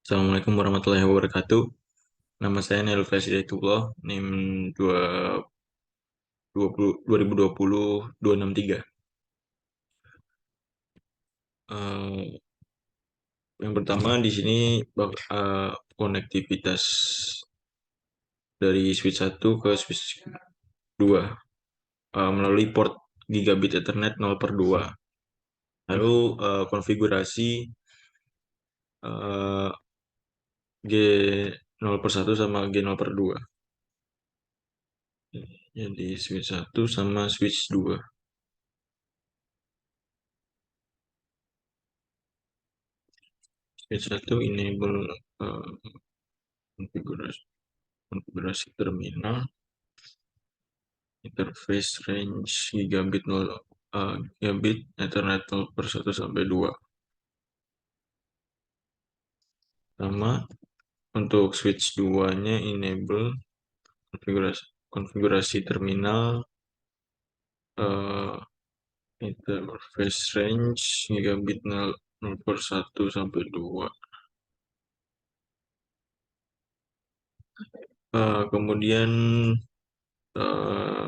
Assalamualaikum warahmatullahi wabarakatuh. Nama saya Nail Hidayatullah, NIM 2020-2023. Eh, yang pertama di sini konektivitas dari switch 1 ke switch 2 melalui port gigabit Ethernet 0/2. Lalu konfigurasi eh, G0/1 sama G0/2. Jadi switch 1 sama switch 2. Switch 1 enable eh, konfigurasi konfigurasi terminal, interface range gigabit Ethernet 0/1 sampai 2. Sama untuk switch 2-nya enable konfigurasi konfigurasi terminal, eh, interface range gigabit 0/1 sampai 2. Kemudian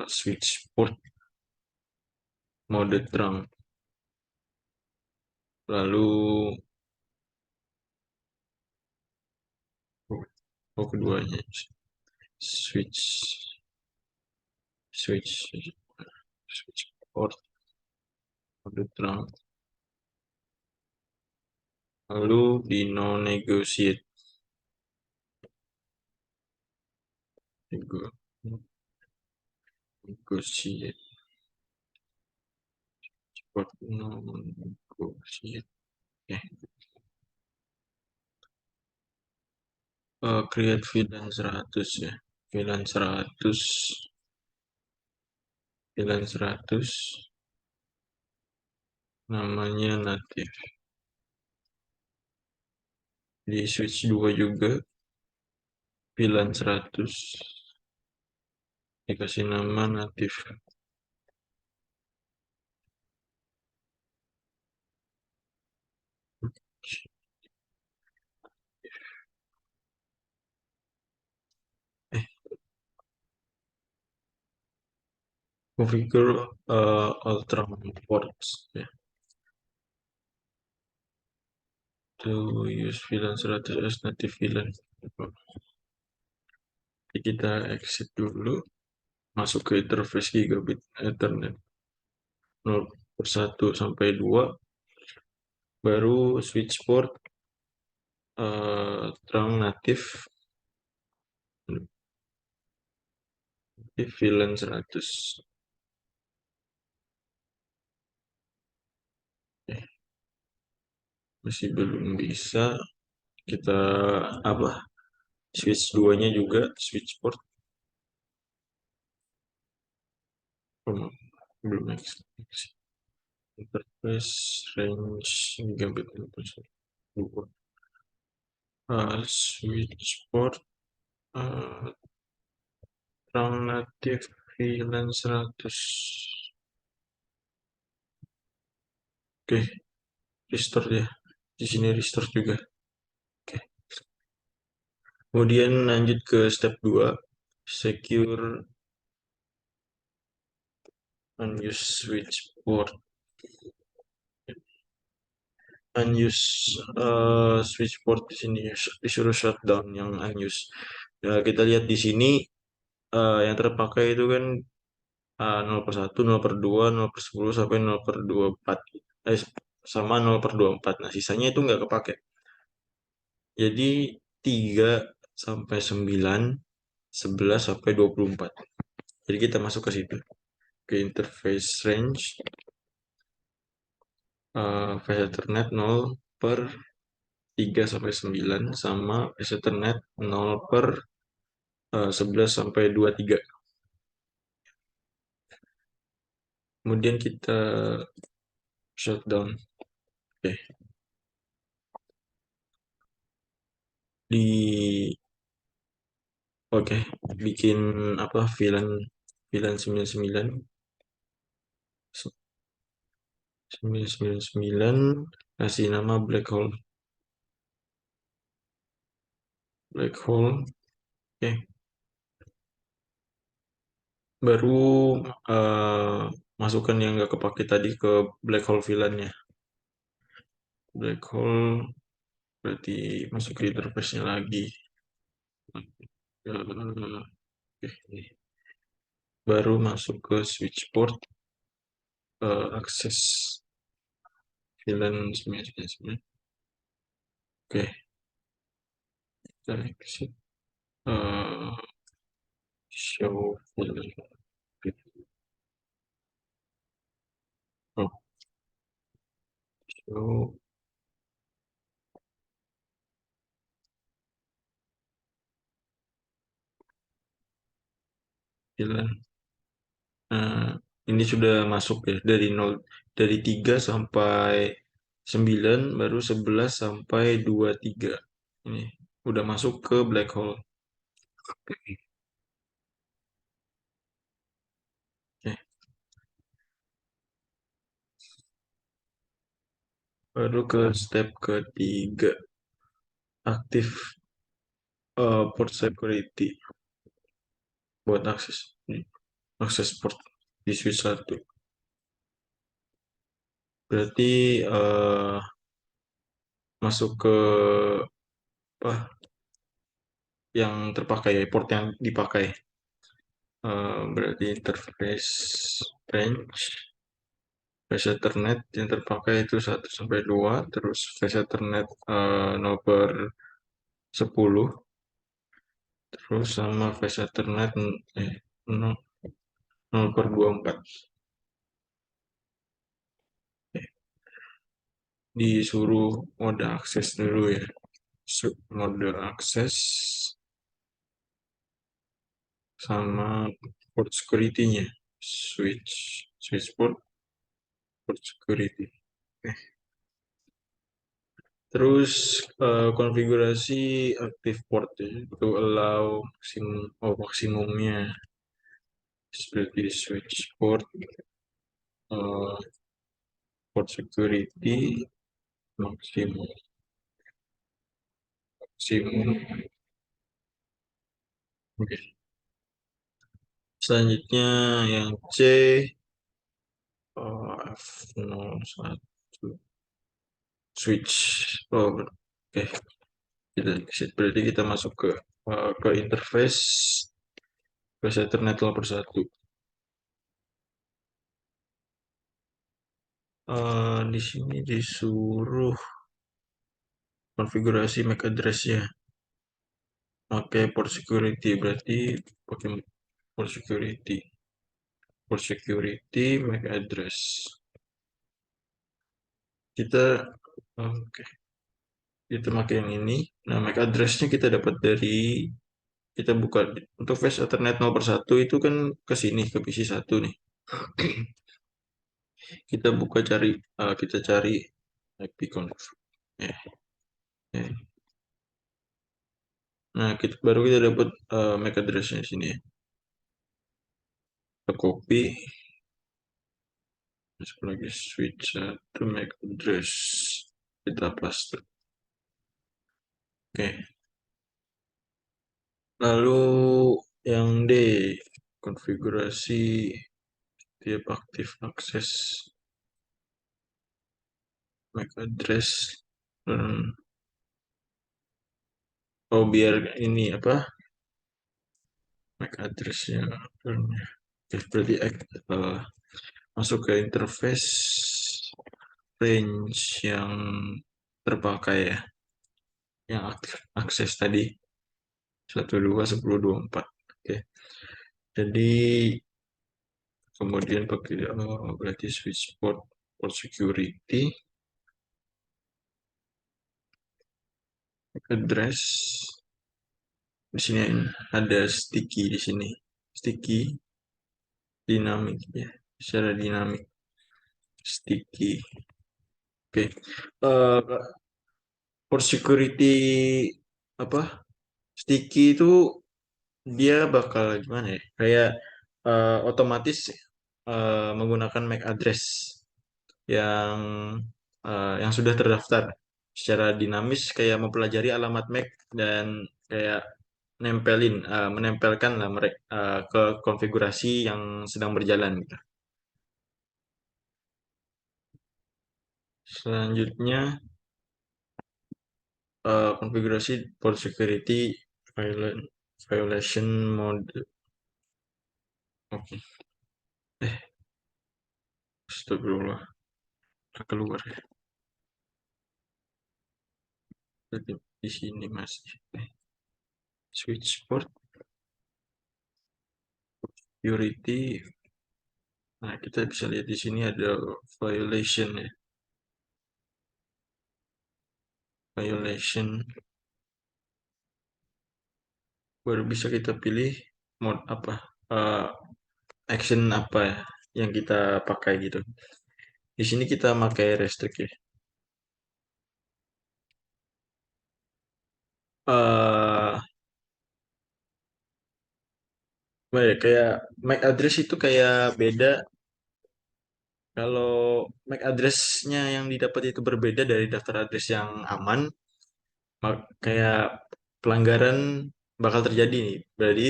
switch port mode terang. Lalu keduanya switch switch switch port mode terang. Lalu di no negotiate negotiate port no negotiate. Create VLAN 100 ya. VLAN 100 namanya native. Di switch 2 juga VLAN 100 dikasih nama native. Configure alternate ports ya. To use VLAN 100 as native VLAN. Jadi kita exit dulu, masuk ke interface gigabit Ethernet 0/1 sampai 2, baru switch port terang natif di VLAN 100. Masih belum bisa, kita apa, switch 2-nya juga switch port belum exit. Interface range gigabit 2. Switch port terang natif VLAN 100. Oke, restore ya. Di sini restore juga. Oke. Kemudian lanjut ke step 2, secure unused switch port. Unused switch port di sini disuruh shutdown yang unused. Ya, kita lihat di sini yang terpakai itu kan 0/1, 0/2, 0/10 sampai 0/24. Sama 0/24. Nah, sisanya itu nggak kepake. Jadi 3 sampai 9, 11 sampai 24. Jadi kita masuk ke situ. Ke interface range Ethernet 0/3 sampai 9 sama Ethernet 0/11 sampai 23. Kemudian kita shutdown. Oke. Di Oke, bikin apa, VLAN VLAN 99 999, kasih nama black hole. black hole. Oke, baru eh, masukkan yang nggak kepake tadi ke black hole VLAN-nya. Black hole berarti masuk ke interface-nya lagi. Oke, baru masuk ke switch port, akses VLAN semuanya. Oke, kita exit. Show VLAN. Oh, show VLAN. Nah, ini sudah masuk ya dari 0, dari 3 sampai 9, baru 11 sampai 23. Ini udah masuk ke black hole. Oke, baru ke step ketiga, aktif port security buat akses port di switch 1. Berarti masuk ke apa yang terpakai ya, port yang dipakai. Berarti interface range, flash Ethernet yang terpakai itu 1 sampai 2, terus flash Ethernet 0/10, terus sama flash Ethernet 0/24. Disuruh mode akses dulu ya. Mode akses sama port security-nya. Switch port security. Oke. Terus konfigurasi active port ya, itu allow maksimumnya seperti switch port, eh, port security maksimum maksimum. Oke. Selanjutnya yang C, F01 switch. Oh, oke. Berarti kita masuk ke interface ke Ethernet 0/1. Di sini disuruh konfigurasi MAC address-nya. Pakai port security, berarti pakai port security. Port security MAC address. Kita oke, kita pakai yang ini. Nah, MAC address-nya kita dapat dari, kita buka untuk flash Ethernet 0/1 itu kan ke sini ke PC 1 nih. Kita cari ipconfig. Ya, ya. Nah, baru kita dapat MAC address-nya di sini ya. Kita copy, masuk lagi switch 1 MAC address. Kita paste. Oke. Lalu yang D, konfigurasi tiap aktif akses MAC address. Oh, biar ini apa? MAC address-nya. Oke, berarti masuk ke interface range yang terpakai ya, yang aktif akses tadi 12.10.24. Oke, jadi kemudian pakai berarti switch port security address. Di sini ada sticky, di sini sticky dinamik ya, secara dinamik sticky. Oke, port security apa, sticky itu dia bakal gimana ya, kayak otomatis menggunakan MAC address yang yang sudah terdaftar secara dinamis, kayak mempelajari alamat MAC dan kayak menempelkan lah mereka ke konfigurasi yang sedang berjalan gitu. Selanjutnya konfigurasi port security violation mode. Oke. Eh, Astagfirullah. Keluar ya. Berarti di sini masih. Switch port security. Nah, kita bisa lihat di sini ada violation ya. Violation. Baru bisa kita pilih mode apa. eh, Action apa ya yang kita pakai gitu. Di sini kita pakai restrict ya. eh kayak MAC address itu kayak beda kalau MAC address-nya yang didapat itu berbeda dari daftar address yang aman, kayak pelanggaran bakal terjadi nih. Berarti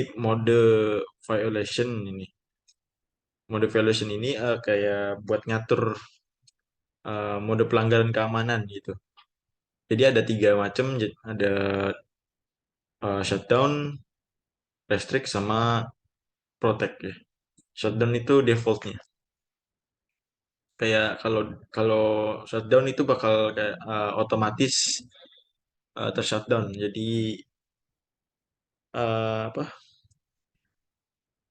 violation ini. Mode violation ini kayak buat ngatur mode pelanggaran keamanan gitu. Jadi ada tiga macam, ada shutdown, restrict, sama protect ya. Shutdown itu defaultnya. Kayak kalau kalau shutdown itu bakal kayak otomatis tershutdown. Jadi apa?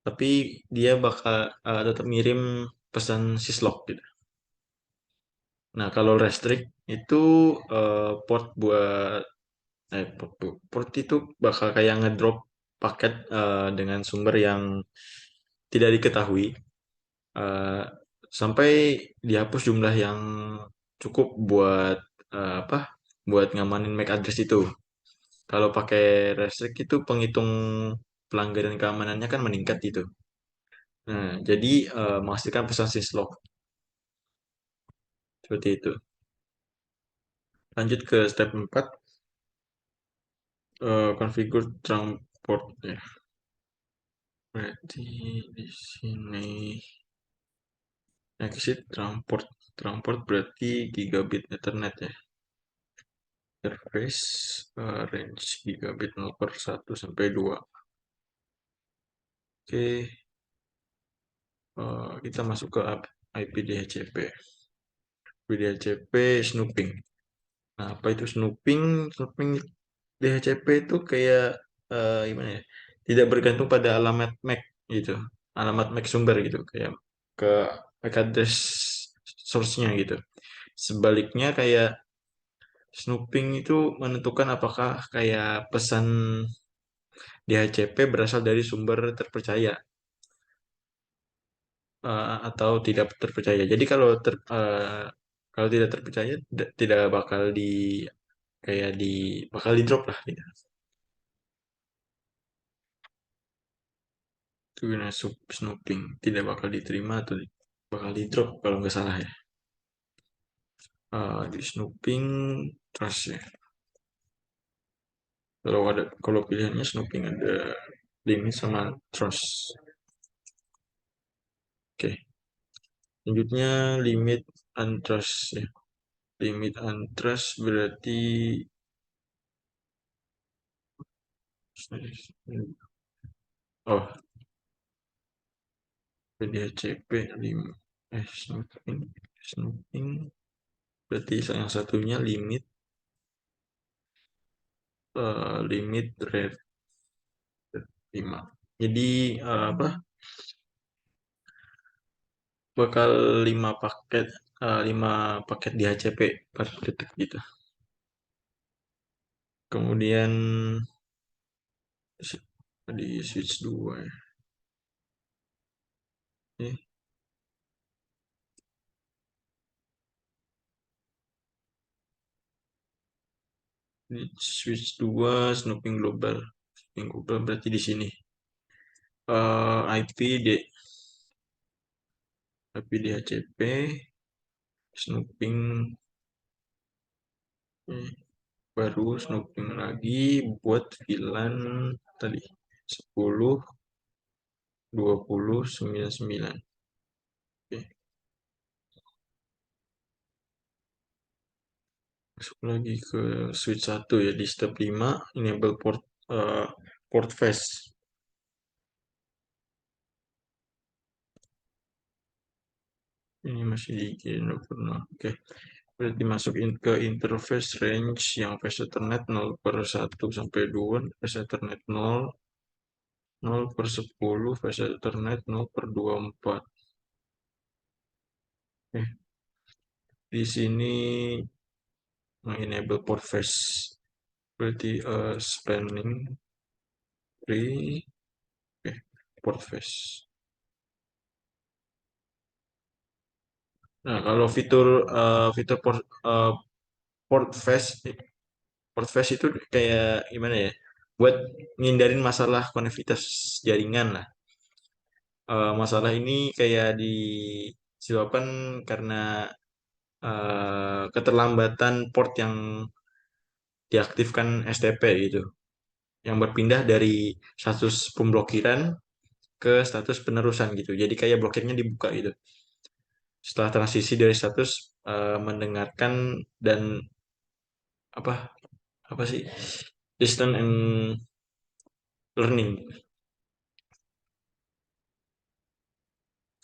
Tapi dia bakal tetap ngirim pesan syslog gitu. Nah, kalau restrict itu port buat port itu bakal kayak ngedrop paket dengan sumber yang tidak diketahui eh, sampai dihapus jumlah yang cukup buat apa? Buat ngamanin MAC address itu. Kalau pakai restrict itu penghitung pelanggaran keamanannya kan meningkat gitu. Nah, jadi memastikan pesan syslog seperti itu. Lanjut ke step 4, configure trunk port ya. Berarti di sini exit trunk port. Trunk port berarti gigabit Ethernet ya. Interface range gigabit 0/1 sampai 2. Oke, kita masuk ke IP DHCP. IP DHCP snooping. Nah, apa itu snooping? Snooping DHCP itu kayak gimana ya? Tidak bergantung pada alamat MAC gitu. Alamat MAC sumber gitu, kayak ke MAC address source-nya gitu. Sebaliknya kayak snooping itu menentukan apakah kayak pesan DHCP berasal dari sumber terpercaya atau tidak terpercaya. Jadi kalau tidak terpercaya tidak bakal kayak bakal di drop lah gitu. Itu guna snooping tidak bakal diterima atau bakal di drop kalau nggak salah ya. Di snooping trust ya. Kalau pilihannya snooping ada limit sama trust. Oke. Selanjutnya limit untrust ya. Limit untrust berarti oh PDHCP snooping snooping berarti yang satunya limit rate 5. Jadi apa? Bakal 5 paket 5 paket DHCP per detik gitu. Kemudian di switch 2 ya. Eh, di switch 2 snooping global. Snooping global berarti di sini. IP DHCP snooping baru snooping lagi buat VLAN tadi 10 20 99. Oke, masuk lagi ke switch 1 ya di step 5 enable port face. Ini masih di G0. Oke, berarti masukin ke interface range yang face Ethernet 0/1 sampai 2, face Ethernet 0, 0/10, face Ethernet 0/24. Oke, di sini enable port face. Berarti spanning tree, oke, port face. Nah, kalau fitur port face, itu kayak gimana ya? Buat ngindarin masalah konektivitas jaringan lah. Masalah ini kayak disebabkan karena keterlambatan port yang diaktifkan STP gitu, yang berpindah dari status pemblokiran ke status penerusan gitu. Jadi kayak blokirnya dibuka gitu. Setelah transisi dari status mendengarkan dan apa apa sih listen and learning.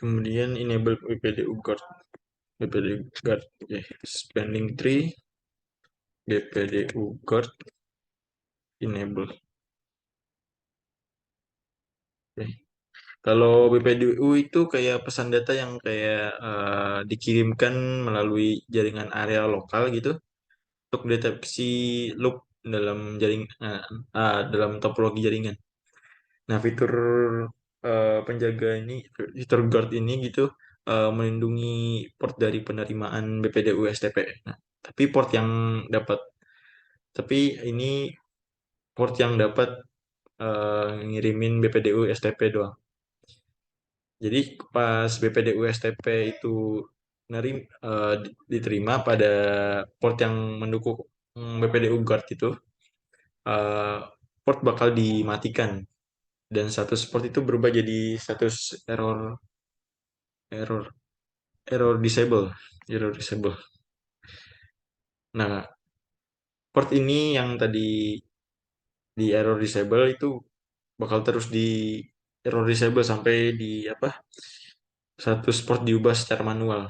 Kemudian enable BPDU guard. BPDU guard, oke. Spanning tree, BPDU guard enable. Oke. Kalau BPDU itu kayak pesan data yang kayak dikirimkan melalui jaringan area lokal gitu untuk deteksi loop dalam dalam topologi jaringan. Nah, penjaga ini, fitur guard ini gitu melindungi port dari penerimaan BPDU STP. Nah, tapi dapat, tapi ini port yang dapat ngirimin BPDU STP doang. Jadi pas BPDU STP itu diterima pada port yang mendukung BPDU guard itu, eh, port bakal dimatikan dan status port itu berubah jadi status error error disable error disable. Nah, port ini yang tadi di error disable itu bakal terus di error disable sampai di apa status port diubah secara manual.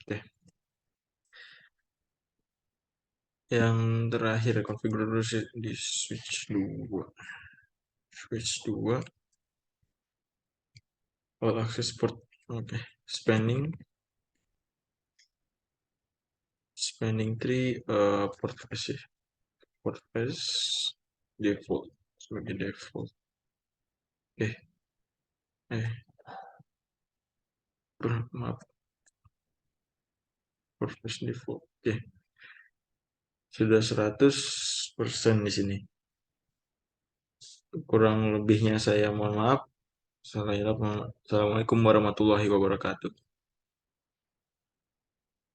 Oke. Yang terakhir konfigurasi di switch 2 all access port. Oke, spanning tree, port face ya. Port face default sebagai default. Oke, eh maaf, port face default. Oke, sudah 100% di sini. Kurang lebihnya saya mohon maaf. Assalamualaikum warahmatullahi wabarakatuh.